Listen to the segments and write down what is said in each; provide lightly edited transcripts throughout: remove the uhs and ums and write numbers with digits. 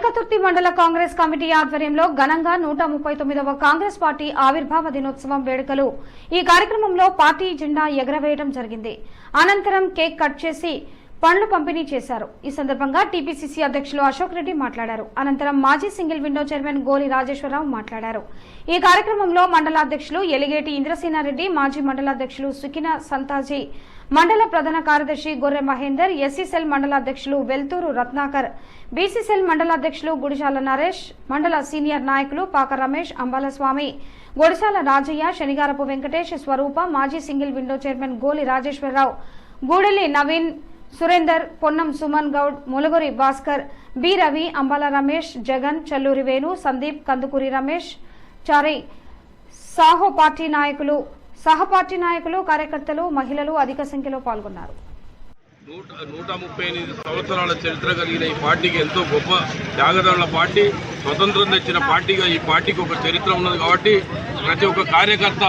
చిలకతుర్తి మండల కాంగ్రెస్ కమిటీ ఆధ్వర్యంలో ఘనంగా 139వ కాంగ్రెస్ పార్టీ ఆవిర్భావ దినోత్సవం వేడుకలు. ఈ కార్యక్రమంలో పార్టీ జెండా ఎగరవేయడం జరిగింది. అనంతరం కేక్ కట్ చేసి పండ్లు పంపిణీ చేశారు. ఈ సందర్భంగా టీపీసీసీ అధ్యక్షులు అశోక్ రెడ్డి మాట్లాడారు. అనంతరం మాజీ సింగిల్ విండో చైర్మన్ గోలి రాజేశ్వరరావు మాట్లాడారు. ఈ కార్యక్రమంలో మండల అధ్యక్షులు ఎలిగేటి ఇంద్రసేనారెడ్డి, మాజీ మండల అధ్యక్షులు సుకిన సంతాజీ, మండల ప్రధాన కార్యదర్శి గొర్రె మహేందర్, ఎస్సీసెల్ మండల అధ్యక్షులు వెల్తూరు రత్నాకర్, బీసీసెల్ మండల అధ్యక్షులు గుడిశాల నరేష్, మండల సీనియర్ నాయకులు పాక రమేష్, అంబాలస్వామి, గొడిశాల రాజయ్య, శనిగారపు వెంకటేష్, స్వరూప, మాజీ సింగిల్ విండో చైర్మన్ గోలి రాజేశ్వరరావు, గూడెల్లి నవీన్, సురేందర్, పొన్నం సుమన్ గౌడ్, ములుగురి భాస్కర్, బి రవి, అంబాల రమేష్, జగన్, చల్లూరి వేణు, సందీప్, కందుకూరి రమేష్, చారి, సహపార్టీ నాయకులు, కార్యకర్తలు, మహిళలు అధిక సంఖ్యలో పాల్గొన్నారు. 138 సంవత్సరాల చరిత్ర కలిగిన ఈ పార్టీకి ఎంతో గొప్ప త్యాగదారుల పార్టీ, స్వతంత్రం తెచ్చిన పార్టీగా ఈ పార్టీకి ఒక చరిత్ర ఉన్నది. కాబట్టి ప్రతి ఒక్క కార్యకర్త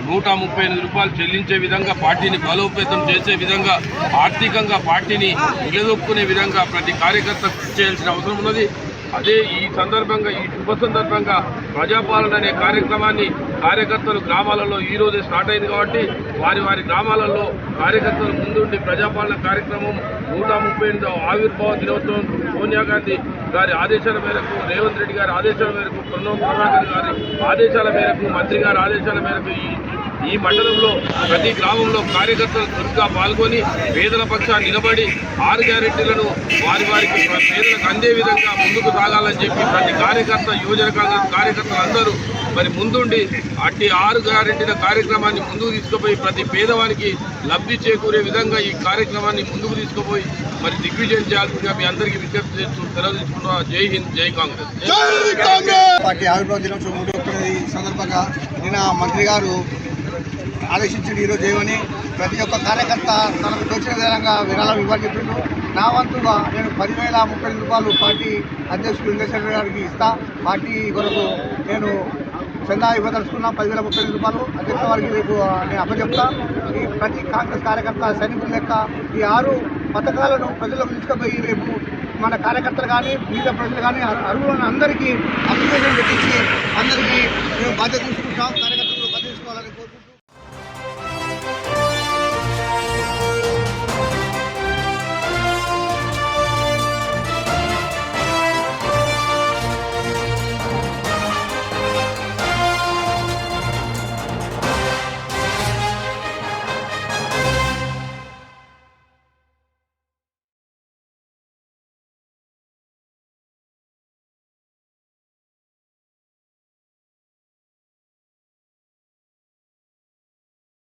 138 రూపాయలు చెల్లించే విధంగా, పార్టీని బలోపేతం చేసే విధంగా, ఆర్థికంగా పార్టీని నిలదొక్కునే విధంగా ప్రతి కార్యకర్త కృషి చేయాల్సిన అవసరం ఉన్నది. అదే ఈ సందర్భంగా, ఈ శుభ సందర్భంగా ప్రజాపాలన అనే కార్యక్రమాన్ని కార్యకర్తలు గ్రామాలలో ఈ రోజే స్టార్ట్ అయింది. కాబట్టి వారి గ్రామాలలో కార్యకర్తలు ముందుండి ప్రజాపాలన కార్యక్రమం 138వ ఆవిర్భావ దినోత్సవం సోనియా గాంధీ గారి ఆదేశాల మేరకు, రేవంత్ రెడ్డి గారి ఆదేశాల మేరకు, పొన్నం ప్రభాకర్ గారి ఆదేశాల మేరకు, మంత్రి గారి ఆదేశాల మేరకు ఈ మండలంలో ప్రతి గ్రామంలో కార్యకర్తలు చురుగ్గా పాల్గొని పేదల పక్షాన్ని నిలబడి 6 గ్యారెంటీలను వారికి పేదలకు అందే విధంగా ముందుకు సాగాలని చెప్పి ప్రతి కార్యకర్త, యువజన కాంగ్రెస్ కార్యకర్తలందరూ మరి ముందుండి అట్టి 6 గ్యారెంటీల కార్యక్రమాన్ని ముందుకు తీసుకుపోయి ప్రతి పేదవానికి లబ్ధి చేకూరే విధంగా ఈ కార్యక్రమాన్ని ముందుకు తీసుకుపోయి మరి దిగ్విజయం చేయాల్సిందిగా మీ అందరికీ విజ్ఞప్తి చేస్తూ సెలవుకుంటున్నా. జై హింద్, జై కాంగ్రెస్. పార్టీ ఆవిర్భావ దినోత్సవం సందర్భంగా నిన్న మంత్రి గారు ఆదేశించింది ఈరోజు చేయమని. ప్రతి ఒక్క కార్యకర్త తనకు తోచిన విధంగా విరాళం ఇవ్వాలని చెప్పిండు. నా వంతుగా నేను 10,030 రూపాయలు పార్టీ అధ్యక్షుడు ఇంద్రసేన గారికి ఇస్తా. పార్టీ కొరకు నేను చందా ఇవ్వదలుచుకున్నా 10,030 రూపాయలు అధ్యక్ష వారికి రేపు నేను అప్పచెప్తా. ఈ ప్రతి కాంగ్రెస్ కార్యకర్త సైనికుల లెక్క ఈ 6 పథకాలను ప్రజలకు తీసుకుపోయి రేపు మన కార్యకర్తలు కానీ, మిగతా ప్రజలు కానీ, అర్హులను అందరికీ అప్లికేషన్ పెట్టించి అందరికీ మేము బాధ్యత తీసుకుంటాం.